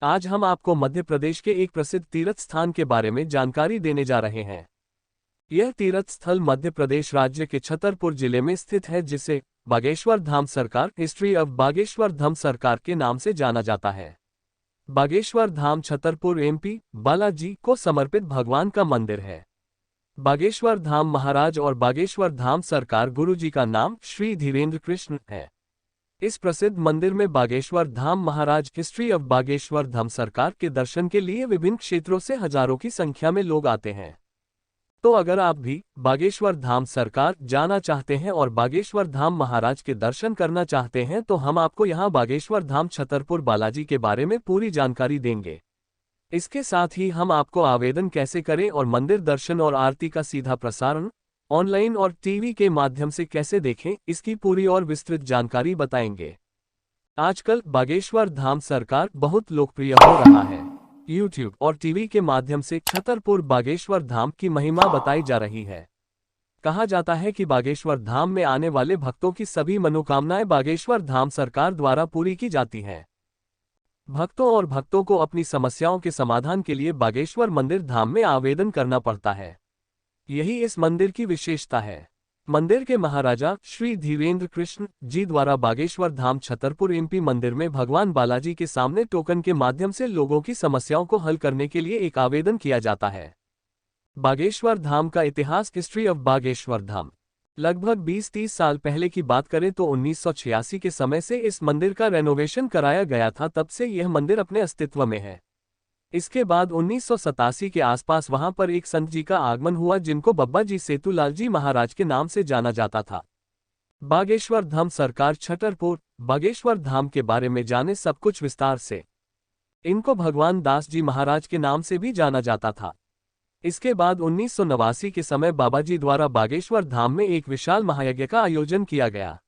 आज हम आपको मध्य प्रदेश के एक प्रसिद्ध तीर्थ स्थान के बारे में जानकारी देने जा रहे हैं। यह तीर्थ स्थल मध्य प्रदेश राज्य के छतरपुर जिले में स्थित है, जिसे बागेश्वर धाम सरकार हिस्ट्री ऑफ बागेश्वर धाम सरकार के नाम से जाना जाता है। बागेश्वर धाम छतरपुर एमपी बालाजी को समर्पित भगवान का मंदिर है। बागेश्वर धाम महाराज और बागेश्वर धाम सरकार गुरुजी का नाम श्री धीरेन्द्र कृष्ण है। इस प्रसिद्ध मंदिर में बागेश्वर धाम महाराज हिस्ट्री ऑफ बागेश्वर धाम सरकार के दर्शन के लिए विभिन्न क्षेत्रों से हजारों की संख्या में लोग आते हैं। तो अगर आप भी बागेश्वर धाम सरकार जाना चाहते हैं और बागेश्वर धाम महाराज के दर्शन करना चाहते हैं, तो हम आपको यहां बागेश्वर धाम छतरपुर बालाजी के बारे में पूरी जानकारी देंगे। इसके साथ ही हम आपको आवेदन कैसे करें और मंदिर दर्शन और आरती का सीधा प्रसारण ऑनलाइन और टीवी के माध्यम से कैसे देखें, इसकी पूरी और विस्तृत जानकारी बताएंगे। आजकल बागेश्वर धाम सरकार बहुत लोकप्रिय हो रहा है। यूट्यूब और टीवी के माध्यम से छतरपुर बागेश्वर धाम की महिमा बताई जा रही है। कहा जाता है कि बागेश्वर धाम में आने वाले भक्तों की सभी मनोकामनाएं बागेश्वर धाम सरकार द्वारा पूरी की जाती हैं। भक्तों को अपनी समस्याओं के समाधान के लिए बागेश्वर मंदिर धाम में आवेदन करना पड़ता है। यही इस मंदिर की विशेषता है। मंदिर के महाराजा श्री धीरेन्द्र कृष्ण जी द्वारा बागेश्वर धाम छतरपुर एमपी मंदिर में भगवान बालाजी के सामने टोकन के माध्यम से लोगों की समस्याओं को हल करने के लिए एक आवेदन किया जाता है। बागेश्वर धाम का इतिहास हिस्ट्री ऑफ बागेश्वर धाम लगभग 20-30 साल पहले की बात करें तो 1986 के समय से इस मंदिर का रेनोवेशन कराया गया था। तब से यह मंदिर अपने अस्तित्व में है। इसके बाद 1987 के आसपास वहां पर एक संत जी का आगमन हुआ, जिनको बब्बा जी सेतुलाल जी महाराज के नाम से जाना जाता था। बागेश्वर धाम सरकार छतरपुर बागेश्वर धाम के बारे में जाने सब कुछ विस्तार से। इनको भगवान दास जी महाराज के नाम से भी जाना जाता था। इसके बाद 1989 के समय बाबा जी द्वारा बागेश्वर धाम में एक विशाल महायज्ञ का आयोजन किया गया।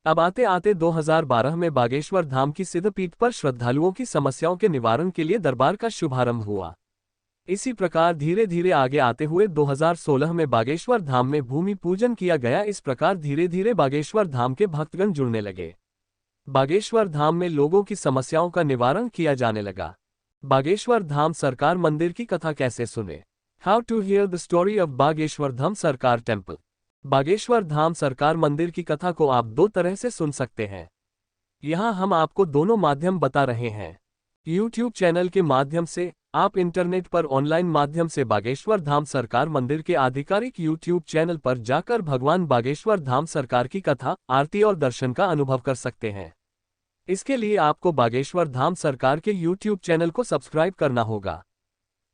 अब आते आते 2012 में बागेश्वर धाम की सिद्धपीठ पर श्रद्धालुओं की समस्याओं के निवारण के लिए दरबार का शुभारंभ हुआ। इसी प्रकार धीरे धीरे आगे आते हुए 2016 में बागेश्वर धाम में भूमि पूजन किया गया। इस प्रकार धीरे धीरे बागेश्वर धाम के भक्तगण जुड़ने लगे। बागेश्वर धाम में लोगों की समस्याओं का निवारण किया जाने लगा। बागेश्वर धाम सरकार मंदिर की कथा कैसे सुने? How to hear the story of Bageshwar Dham Sarkar temple. Bageshwar Dham सरकार मंदिर की कथा को आप दो तरह से सुन सकते हैं। यहाँ हम आपको दोनों माध्यम बता रहे हैं। यूट्यूब चैनल के माध्यम से आप इंटरनेट पर ऑनलाइन माध्यम से बागेश्वर धाम सरकार मंदिर के आधिकारिक यूट्यूब चैनल पर जाकर भगवान बागेश्वर धाम सरकार की कथा, आरती और दर्शन का अनुभव कर सकते हैं। इसके लिए आपको बागेश्वर धाम सरकार के यूट्यूब चैनल को सब्सक्राइब करना होगा।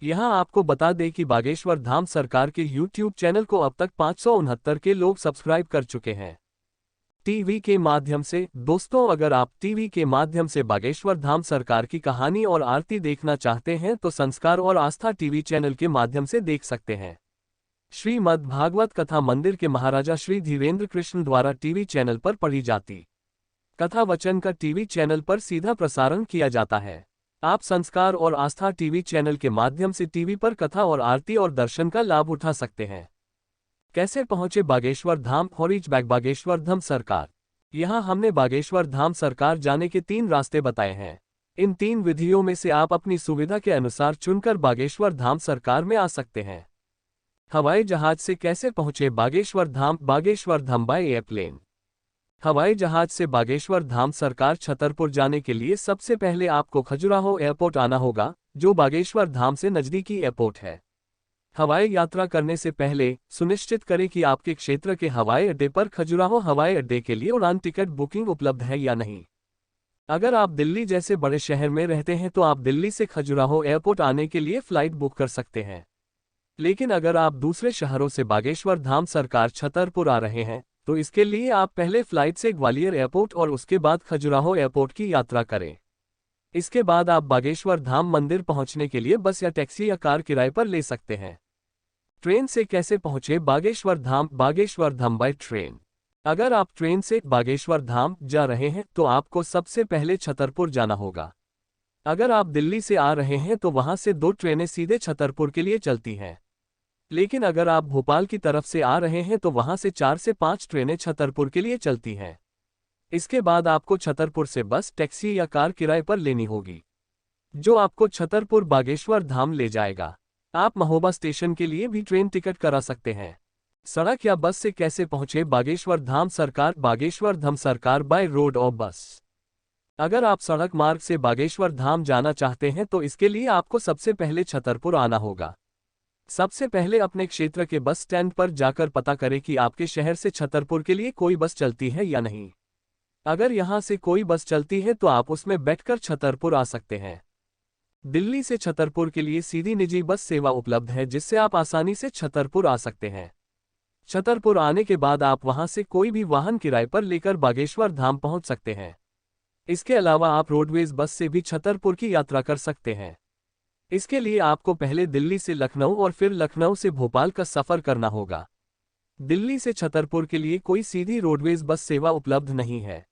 यहाँ आपको बता दें कि बागेश्वर धाम सरकार के YouTube चैनल को अब तक 569 के लोग सब्सक्राइब कर चुके हैं। टीवी के माध्यम से दोस्तों, अगर आप टीवी के माध्यम से बागेश्वर धाम सरकार की कहानी और आरती देखना चाहते हैं तो संस्कार और आस्था टीवी चैनल के माध्यम से देख सकते हैं। श्रीमद् भागवत कथा मंदिर के महाराजा श्री धीरेन्द्र कृष्ण द्वारा टीवी चैनल पर पढ़ी जाती कथा वचन का टीवी चैनल पर सीधा प्रसारण किया जाता है। आप संस्कार और आस्था टीवी चैनल के माध्यम से टीवी पर कथा और आरती और दर्शन का लाभ उठा सकते हैं। कैसे पहुंचे बागेश्वर धाम? हॉरीज बैक बागेश्वर धाम सरकार। यहां हमने बागेश्वर धाम सरकार जाने के 3 रास्ते बताए हैं। इन 3 विधियों में से आप अपनी सुविधा के अनुसार चुनकर बागेश्वर धाम सरकार में आ सकते हैं। हवाई जहाज से कैसे पहुंचे बागेश्वर धाम? Bageshwar Dham bye airplane. हवाई जहाज से बागेश्वर धाम सरकार छतरपुर जाने के लिए सबसे पहले आपको खजुराहो एयरपोर्ट आना होगा, जो बागेश्वर धाम से नजदीकी एयरपोर्ट है। हवाई यात्रा करने से पहले सुनिश्चित करें कि आपके क्षेत्र के हवाई अड्डे पर खजुराहो हवाई अड्डे के लिए उड़ान टिकट बुकिंग उपलब्ध है या नहीं। अगर आप दिल्ली जैसे बड़े शहर में रहते हैं तो आप दिल्ली से खजुराहो एयरपोर्ट आने के लिए फ्लाइट बुक कर सकते हैं। लेकिन अगर आप दूसरे शहरों से बागेश्वर धाम सरकार छतरपुर आ रहे हैं तो इसके लिए आप पहले फ्लाइट से ग्वालियर एयरपोर्ट और उसके बाद खजुराहो एयरपोर्ट की यात्रा करें। इसके बाद आप बागेश्वर धाम मंदिर पहुंचने के लिए बस या टैक्सी या कार किराए पर ले सकते हैं। ट्रेन से कैसे पहुंचे बागेश्वर धाम? Bageshwar Dham by train. अगर आप ट्रेन से बागेश्वर धाम जा रहे हैं तो आपको सबसे पहले छतरपुर जाना होगा। अगर आप दिल्ली से आ रहे हैं तो वहां से 2 ट्रेनें सीधे छतरपुर के लिए चलती हैं। लेकिन अगर आप भोपाल की तरफ से आ रहे हैं तो वहां से 4 से 5 ट्रेनें छतरपुर के लिए चलती हैं। इसके बाद आपको छतरपुर से बस, टैक्सी या कार किराए पर लेनी होगी। जो आपको छतरपुर बागेश्वर धाम ले जाएगा। आप महोबा स्टेशन के लिए भी ट्रेन टिकट करा सकते हैं। सड़क या बस से कैसे पहुंचे बागेश्वर धाम सरकार? बागेश्वर धाम सरकार बाय रोड और बस। अगर आप सड़क मार्ग से बागेश्वर धाम जाना चाहते हैं तो इसके लिए आपको सबसे पहले छतरपुर आना होगा। सबसे पहले अपने क्षेत्र के बस स्टैंड पर जाकर पता करें कि आपके शहर से छतरपुर के लिए कोई बस चलती है या नहीं। अगर यहां से कोई बस चलती है तो आप उसमें बैठकर छतरपुर आ सकते हैं। दिल्ली से छतरपुर के लिए सीधी निजी बस सेवा उपलब्ध है, जिससे आप आसानी से छतरपुर आ सकते हैं। छतरपुर आने के बाद आप वहां से कोई भी वाहन किराए पर लेकर बागेश्वर धाम पहुंच सकते हैं। इसके अलावा आप रोडवेज बस से भी छतरपुर की यात्रा कर सकते हैं। इसके लिए आपको पहले दिल्ली से लखनऊ और फिर लखनऊ से भोपाल का सफर करना होगा। दिल्ली से छतरपुर के लिए कोई सीधी रोडवेज बस सेवा उपलब्ध नहीं है।